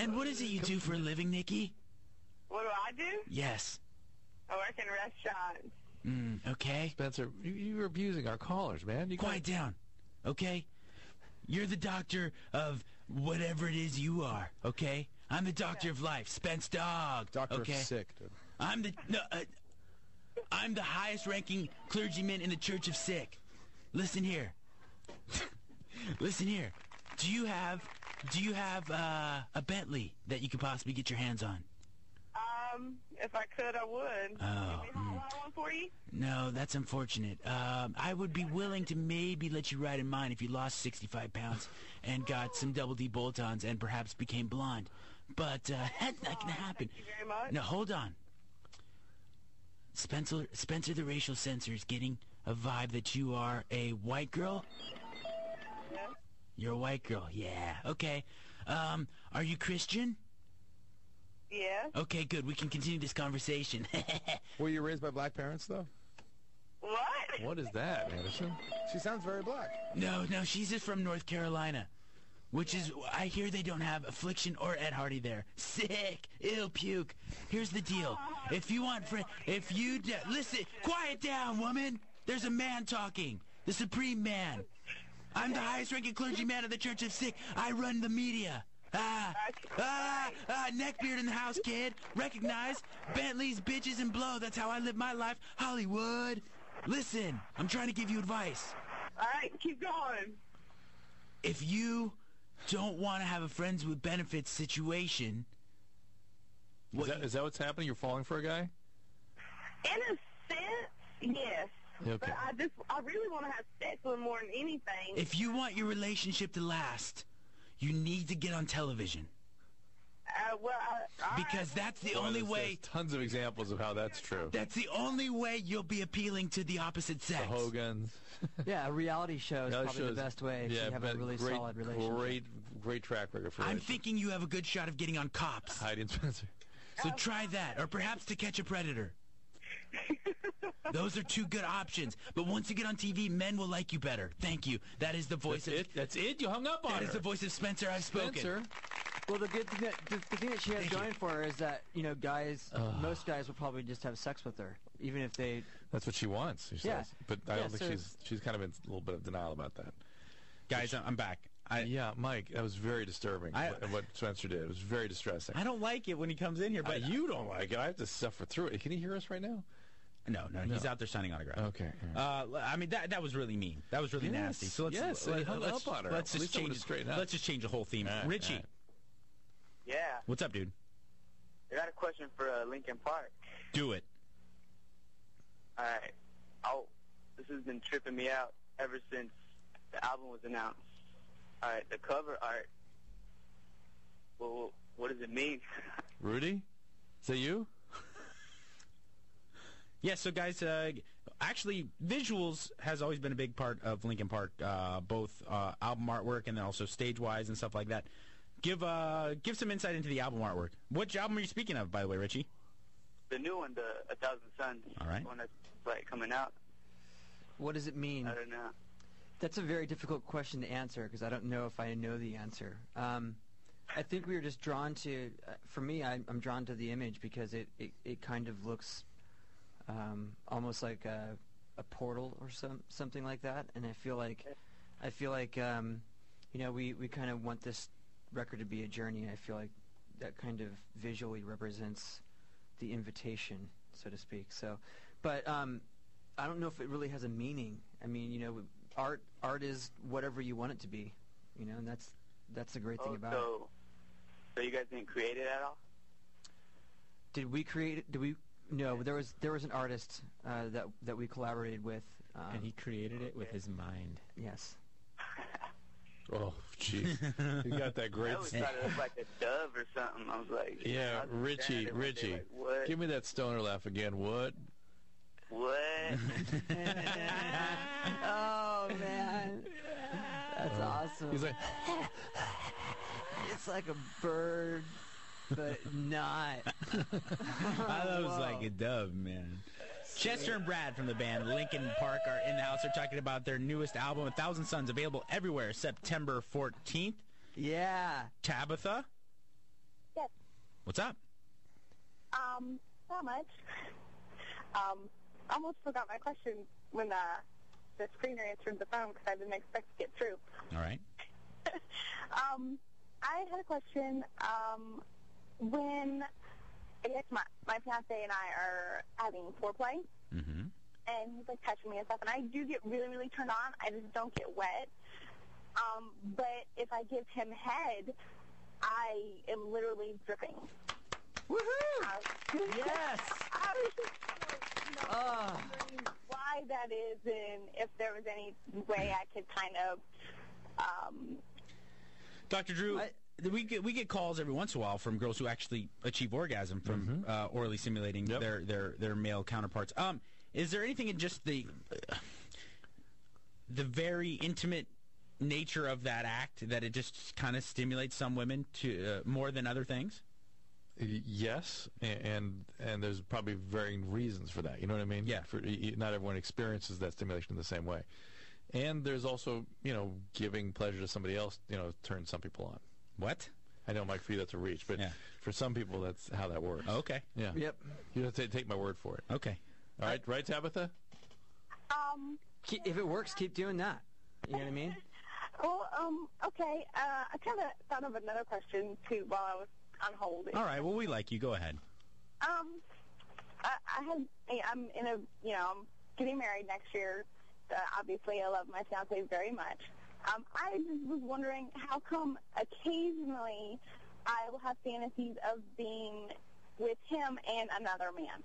And what is it you do for a living, Nikki? What do I do? Yes. I work in restaurants. Okay. Spencer, you're abusing our callers, man. Quiet down, okay? You're the doctor of whatever it is you are, okay? I'm the doctor of life, Spence Dog. Doctor okay? of sick, dude. I'm the highest-ranking clergyman in the Church of Sick. Listen here. Listen here. Do you have a Bentley that you could possibly get your hands on? If I could, I would. Oh. Can we hold one for you? No, that's unfortunate. I would be willing to maybe let you ride in mine if you lost 65 pounds and got some double D bolt-ons and perhaps became blonde. But that's not going to happen. Thank you very much. No, hold on. Spencer the racial censor is getting a vibe that you are a white girl. Yes. You're a white girl, yeah. Okay. Are you Christian? Yes. Okay, good. We can continue this conversation. Were you raised by black parents, though? What? What is that, Anderson? She sounds very black. No, she's just from North Carolina. Which is, I hear they don't have Affliction or Ed Hardy there. Sick. Ew, puke. Here's the deal. If you want listen, quiet down, woman. There's a man talking. The supreme man. I'm the highest-ranking clergyman of the Church of Sick. I run the media. Neckbeard in the house, kid. Recognize Bentleys, bitches, and blow. That's how I live my life. Hollywood. Listen, I'm trying to give you advice. All right, keep going. If you don't want to have a friends with benefits situation... Is that what's happening? You're falling for a guy? In a sense, yes. Okay. But I really want to have sex with him more than anything. If you want your relationship to last, you need to get on television. Because that's the only way... There's tons of examples of how that's true. That's the only way you'll be appealing to the opposite sex. The Hogans. Yeah, a reality show is probably the best way if you have a really solid relationship. Great track record for I'm thinking you have a good shot of getting on Cops. Heidi and Spencer. So try that, or perhaps To Catch a Predator. Those are two good options. But once you get on TV, men will like you better. Thank you. That is the voice That's it? You hung up on her. That is the voice of Spencer I've spoken. Well, the good thing that she has going for her is that, most guys will probably just have sex with her, even if they... That's what she wants, she says. But I don't think she's kind of in a little bit of denial about that. Guys, I'm back. Mike, that was very disturbing, what Spencer did. It was very distressing. I don't like it when he comes in here, but... you don't like it. I have to suffer through it. Can he hear us right now? No, he's out there signing autographs. Okay. I mean, that was really mean. That was really nasty. So let's up on her. Let's just change the whole theme. Richie. Yeah. What's up, dude? I got a question for Linkin Park. Do it. All right. This has been tripping me out ever since the album was announced. All right, the cover art. Well, what does it mean? Rudy? Is that you? Yeah, so guys, actually, visuals has always been a big part of Linkin Park, both album artwork and then also stage-wise and stuff like that. Give some insight into the album artwork. Which album are you speaking of, by the way, Richie? The new one, the 1,000 Suns. All right. The one that's coming out. What does it mean? I don't know. That's a very difficult question to answer because I don't know if I know the answer. I think we were just drawn to. For me, I'm drawn to the image because it kind of looks almost like a portal or something like that, and I feel like we kind of want this record to be a journey. I feel like that kind of visually represents the invitation, so to speak. So, but I don't know if it really has a meaning. I mean, art is whatever you want it to be, and that's the great thing about it. So you guys didn't create it at all? Did we create it? No, there was an artist that we collaborated with, and he created it with his mind. Yes. Oh, jeez. You got that great... I always thought it looked like a dove or something. I was like... Yeah, Richie. Like, what? Give me that stoner laugh again. What? What? Oh, man. That's awesome. He's like... It's like a bird, but not. I thought it was like a dove, man. Chester and Brad from the band Linkin Park are in the house. They're talking about their newest album, 1,000 Suns, available everywhere September 14th. Yeah. Tabitha? What's up? Not much. Almost forgot my question when the screener answered the phone because I didn't expect to get through. All right. I had a question. When I guess my fiance and I are having foreplay, and he's like touching me and stuff, and I do get really, really turned on. I just don't get wet. But if I give him head, I am literally dripping. Woohoo! Yes! I was just wondering why that is, and if there was any way I could kind of. Dr. Drew, we get calls every once in a while from girls who actually achieve orgasm from orally simulating their male counterparts. Is there anything in just the very intimate nature of that act that it just kind of stimulates some women to more than other things? Yes, and there's probably varying reasons for that. You know what I mean? Yeah. Not everyone experiences that stimulation in the same way. And there's also, giving pleasure to somebody else, turns some people on. What? I know, Mike, for you that's a reach, but for some people that's how that works. Okay. Yeah. Yep. You have to take my word for it. Okay. All right, right, Tabitha? If it works, keep doing that. You know what I mean? Well, okay. I kind of thought of another question too while I was on hold. All right. Well, we like you. Go ahead. I'm getting married next year. Obviously, I love my fiance very much. I just was wondering how come occasionally I will have fantasies of being with him and another man.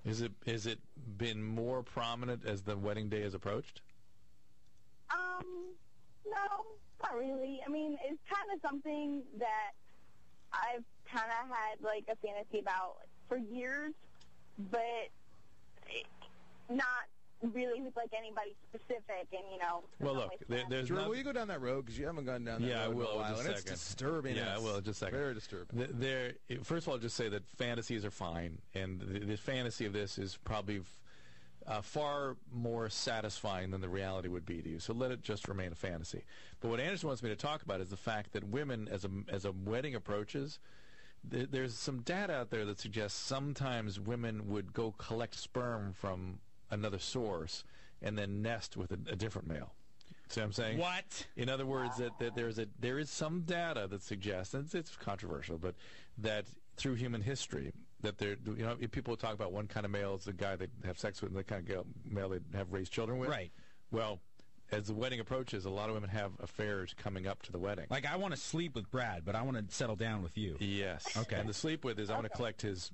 Is it been more prominent as the wedding day has approached? No, not really. I mean, it's kind of something that I've kind of had like a fantasy about for years, but not really with like anybody specific, and Well, look, there's Drew, will you go down that road because you haven't gone down that road I will in a while, in and just it's a second. disturbing. Yeah, I will in just a second. Very disturbing. First of all, I'll just say that fantasies are fine, and the fantasy of this is probably far more satisfying than the reality would be to you. So let it just remain a fantasy. But what Anderson wants me to talk about is the fact that women, as a wedding approaches, there's some data out there that suggests sometimes women would go collect sperm from another source and then nest with a different male. See what I'm saying? What? In other words, that there is some data that suggests, and it's controversial, but that through human history, that people talk about one kind of male is the guy they have sex with, and the kind of male they have raised children with. Right. Well, as the wedding approaches, a lot of women have affairs coming up to the wedding. Like, I want to sleep with Brad, but I want to settle down with you. Yes. Okay. And the sleep with is I want to collect his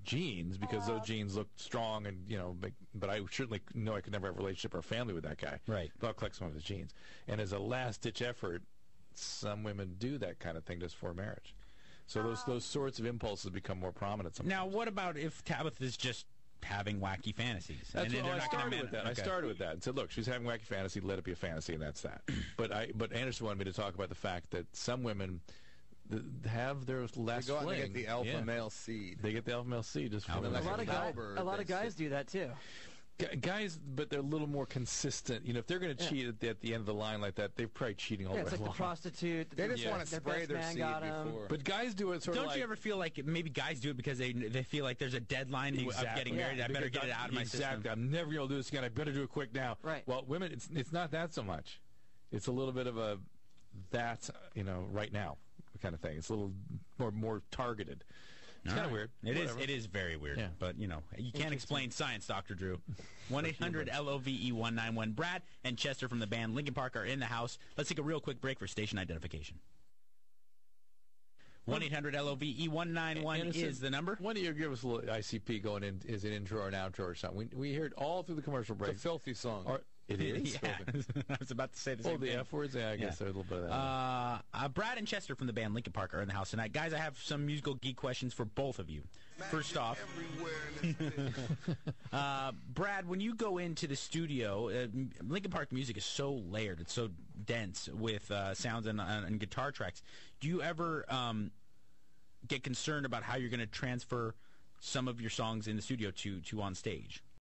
genes because those genes look strong, and but I certainly know I could never have a relationship or a family with that guy. Right. But I'll collect some of his genes. And as a last-ditch effort, some women do that kind of thing just for marriage. So those sorts of impulses become more prominent sometimes. Now, what about if Tabitha's just having wacky fantasies? That's and I started with that. Okay. I started with that and said, look, she's having wacky fantasy. Let it be a fantasy, and that's that. But Anderson wanted me to talk about the fact that some women have their last They go out fling. and they get the alpha male seed. They get the alpha male seed just for And then the like A lot of guys do that too. Guys, but they're a little more consistent. If they're going to cheat at the end of the line like that, they're probably cheating all the way it's like along. the prostitute. They just want to spray their seed before. But guys do it sort of Don't like... you ever feel like maybe guys do it because they feel like there's a deadline of getting married? I better get it out of my system. Exactly. I'm never going to do this again. I better do it quick now. Right. Well, women, it's not that so much. It's a little bit of a right now kind of thing. It's a little more targeted. It's kind of weird. It is very weird. Yeah. But, you can't explain science, Dr. Drew. 1-800-LOVE-191. Brad and Chester from the band Linkin Park are in the house. Let's take a real quick break for station identification. 1-800-LOVE-191 is the number. Why don't you give us a little ICP going in as an intro or an outro or something? We hear it all through the commercial break. It's a filthy song. It is? Yeah. I was about to say the same thing. The F words? Yeah, I guess there's a little bit of that. Brad and Chester from the band Linkin Park are in the house tonight. Guys, I have some musical geek questions for both of you. First off, Brad, when you go into the studio, Linkin Park music is so layered. It's so dense with sounds and guitar tracks. Do you ever get concerned about how you're going to transfer some of your songs in the studio to on stage?